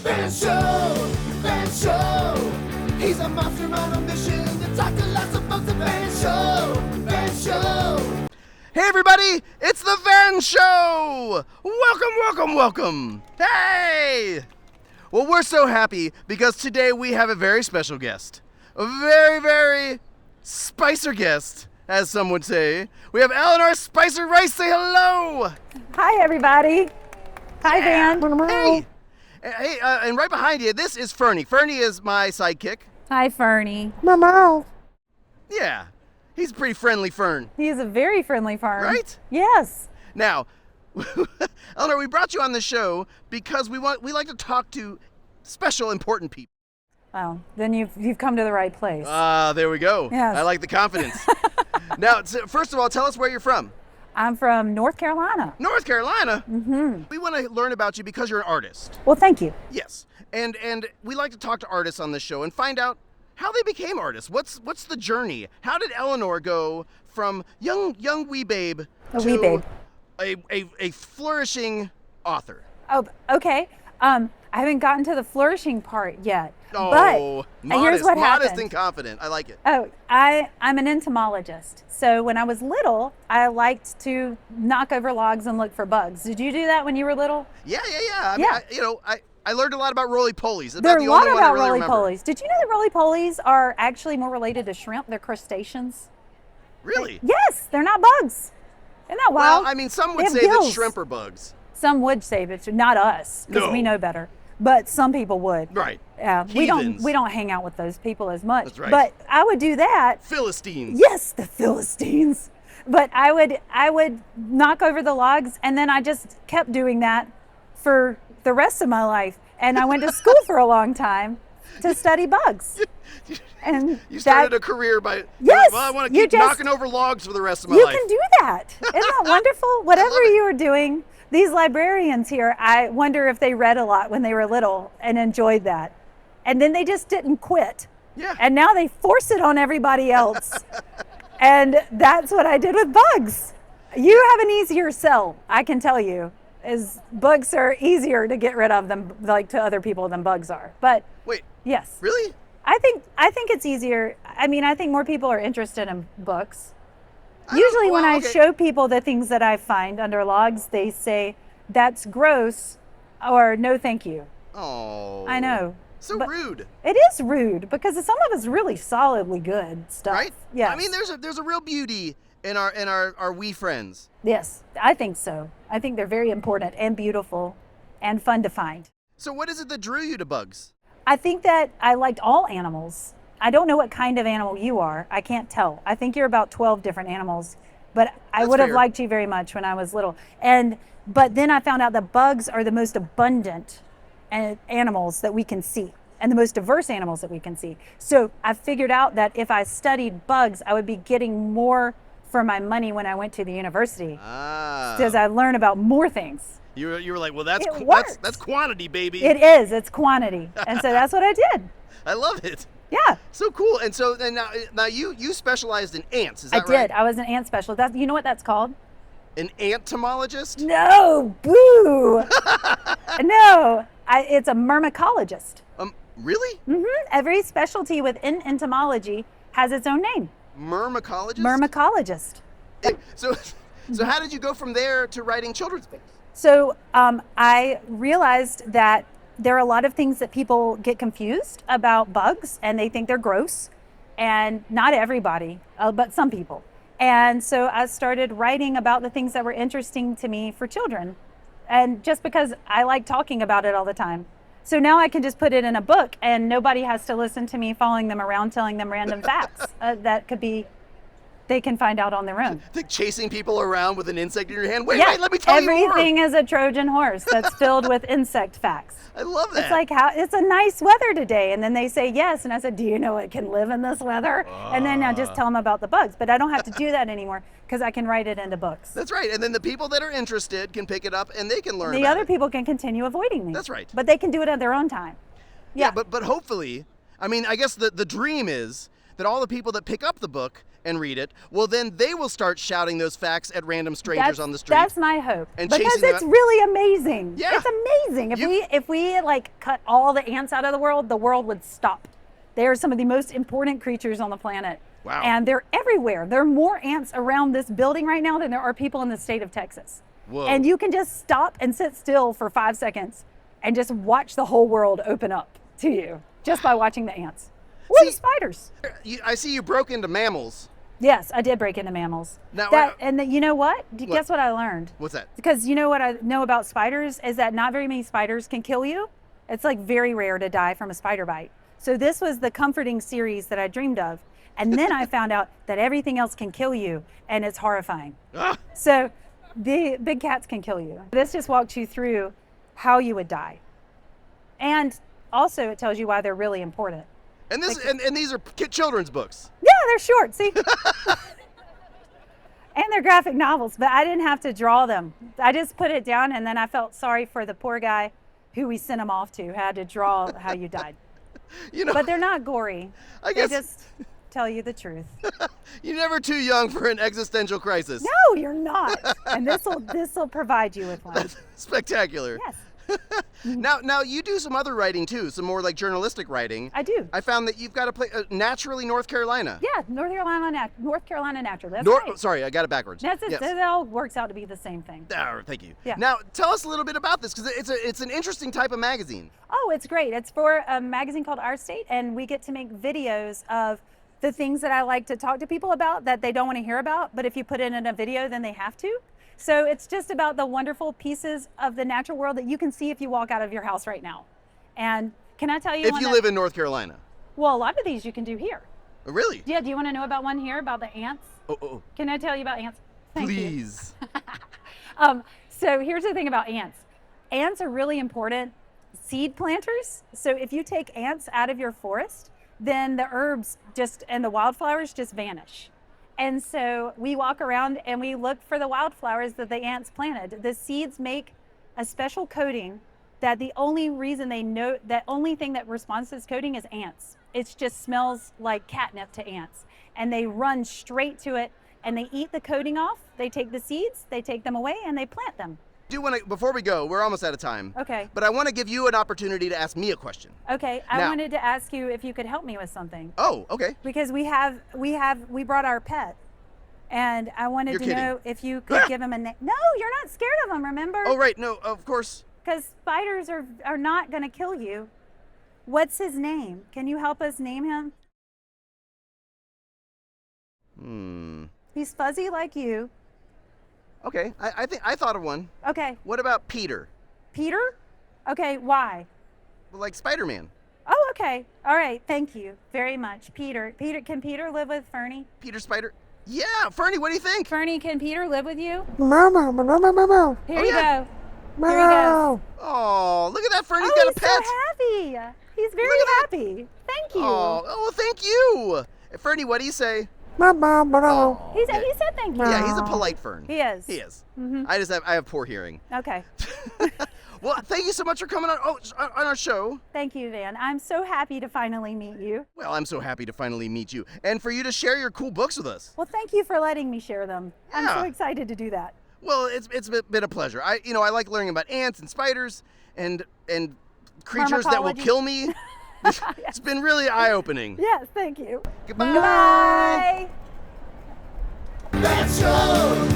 Van Show. He's a monster on a mission to talk to lots of folks. The Van Show. Hey everybody, it's the Van Show! Welcome! Hey! Well, we're so happy because today we have a very special guest. A very, very Spicer guest, as some would say. We have Eleanor Spicer Rice. Say hello! Hi everybody. Hi Van. Hey! Hey, and right behind you, this is Fernie. Fernie is my sidekick. Hi Fernie. Mama. Yeah, he's a pretty friendly Fern. He is a very friendly Fern. Right? Yes. Now, Eleanor, we brought you on the show because we like to talk to special, important people. Well, then you've come to the right place. There we go. Yes. I like the confidence. Now, first of all, tell us where you're from. I'm from North Carolina. North Carolina? Mm-hmm. We want to learn about you because you're an artist. Well, thank you. Yes. And we like to talk to artists on this show and find out how they became artists. What's the journey? How did Eleanor go from young wee babe to a flourishing author? Oh, okay. I haven't gotten to the flourishing part yet. Oh, but here's what modest happened. and confident. I like it. Oh, I'm an entomologist. So when I was little, I liked to knock over logs and look for bugs. Did you do that when you were little? Yeah. I mean, I learned a lot about roly-polies. There are a lot about really roly-polies. Did you know that roly-polies are actually more related to shrimp? They're crustaceans. Really? Yes, they're not bugs. Isn't that wild? Well, I mean, some They would have say that gills. shrimp are bugs. Some would say, but not us, because No. we know better. But some people would. Right. Yeah, Heathens. we don't hang out with those people as much. That's right. But I would do that. Philistines. Yes, the Philistines. But I would knock over the logs, and then I just kept doing that for the rest of my life. And I went to school for a long time to study bugs. And You started a career by, Yes, well, I want to you keep just- knocking over logs for the rest of my you life. can do that. Isn't that wonderful? Whatever love it. you were doing, these librarians here, I wonder if they read a lot when they were little and enjoyed that. And then they just didn't quit. Yeah. And now they force it on everybody else. And that's what I did with bugs. You have an easier sell, I can tell you. Is bugs are easier to get rid of than like to other people than bugs are. But Wait, yes. really? I think it's easier. I mean, I think more people are interested in books. I don't- Usually when well, I okay. show people the things that I find under logs, they say, that's gross, or no thank you. Oh. I know. So but rude. It is rude because some of it's really solidly good stuff. Right? Yes. I mean, there's a real beauty in our wee friends. Yes, I think so. I think they're very important and beautiful and fun to find. So what is it that drew you to bugs? I think that I liked all animals. I don't know what kind of animal you are. I can't tell. I think you're about 12 different animals, but I That's would have fair. liked you very much when I was little. But then I found out that bugs are the most abundant animals that we can see and the most diverse animals that we can see. So I figured out that if I studied bugs, I would be getting more for my money when I went to the university Ah. because I learn about more things. You were like, well, that's It works. that's quantity, baby. It is, it's quantity. And so that's what I did. I love it. Yeah. So cool. And so and now you specialized in ants, is I that right? did. I was an ant specialist. You know what that's called? An entomologist? No, boo. No, it's a myrmecologist. Really? Every specialty within entomology has its own name. Myrmecologist? Myrmecologist. So how did you go from there to writing children's books? So I realized that there are a lot of things that people get confused about bugs and they think they're gross, and not everybody, but some people. And so I started writing about the things that were interesting to me for children, and just because I like talking about it all the time. So now I can just put it in a book and nobody has to listen to me following them around telling them random facts that could be, they can find out on their own. Like chasing people around with an insect in your hand. Wait, Yeah, let me tell you more. everything is a Trojan horse that's filled with insect facts. I love that. It's like, it's a nice weather today. And then they say yes. And I said, do you know it can live in this weather? And then I just tell them about the bugs. But I don't have to do that anymore because I can write it into books. That's right. And then the people that are interested can pick it up and they can learn The about other it. people can continue avoiding me. That's right. But they can do it at their own time. Yeah, but hopefully, I mean, I guess the dream is that all the people that pick up the book and read it, well, then they will start shouting those facts at random strangers on the street. That's my hope. And because chasing them it's really amazing. Yeah. It's amazing. If we like cut all the ants out of the world would stop. They are some of the most important creatures on the planet. Wow. And they're everywhere. There are more ants around this building right now than there are people in the state of Texas. Whoa. And you can just stop and sit still for 5 seconds and just watch the whole world open up to you just by watching the ants. Or the spiders. I see you broke into mammals. Yes, I did break into mammals. Now, You know what? Guess what I learned? What's that? Because you know what I know about spiders is that not very many spiders can kill you. It's like very rare to die from a spider bite. So this was the comforting series that I dreamed of. And then I found out that everything else can kill you, and it's horrifying. Ah. So the big cats can kill you. This just walks you through how you would die. And also it tells you why they're really important. And these are children's books. Yeah, they're short, see? And they're graphic novels, but I didn't have to draw them. I just put it down, and then I felt sorry for the poor guy who we sent him off to, who had to draw how you died. You know, But they're not gory. I guess They just tell you the truth. you're never too young for an existential crisis. No, you're not. And this'll provide you with one. Spectacular. Yes, Now you do some other writing too, some more like journalistic writing. I do. I found that you've got a place naturally North Carolina. Yeah, North Carolina naturally. That's right. Sorry, I got it backwards. Yes. It all works out to be the same thing. Thank you. Yeah. Now tell us a little bit about this because it's an interesting type of magazine. Oh, it's great. It's for a magazine called Our State, and we get to make videos of the things that I like to talk to people about that they don't want to hear about, but if you put it in a video, then they have to. So it's just about the wonderful pieces of the natural world that you can see if you walk out of your house right now. And can I tell you If you live in North Carolina. Well, a lot of these you can do here. Oh, really? Yeah, do you want to know about one here, about the ants? Oh. Can I tell you about ants? Thank you. Please. So here's the thing about ants. Ants are really important seed planters. So if you take ants out of your forest, then the herbs and the wildflowers just vanish. And so we walk around and we look for the wildflowers that the ants planted. The seeds make a special coating that the only thing that responds to this coating is ants. It just smells like catnip to ants. And they run straight to it and they eat the coating off. They take the seeds, they take them away, and they plant them. Before we go, we're almost out of time. Okay. But I want to give you an opportunity to ask me a question. Okay, I Now- wanted to ask you if you could help me with something. Oh, okay. Because we brought our pet, and I wanted You're to kidding. know if you could give him a name. No, you're not scared of him, remember? Oh, right. No, of course. Because spiders are not going to kill you. What's his name? Can you help us name him? He's fuzzy like you. Okay. I think I thought of one. Okay, What about Peter? Peter? Okay, why? Well, like Spider-Man. Oh, okay. All right, thank you very much. Peter, can Peter live with Fernie? Peter Spider. Yeah, Fernie, what do you think? Fernie, can Peter live with you? Meow. Here you yeah. go. Here he goes. Oh, look at that, Fernie's Oh, got a he's pet. so happy. He's very Look at happy. Thank you. Oh, well, thank you. Fernie, what do you say? Meow. He said thank you. Yeah, he's a polite fern. He is. He is. Mhm. I have poor hearing. Okay. Well, thank you so much for coming on our show. Thank you, Van. I'm so happy to finally meet you. Well, I'm so happy to finally meet you and for you to share your cool books with us. Well, thank you for letting me share them. I'm Yeah. so excited to do that. Well, it's been a pleasure. I like learning about ants and spiders and creatures that will Pharmacology. kill me. It's been really eye-opening. Yes, thank you. Goodbye. Bye. That show.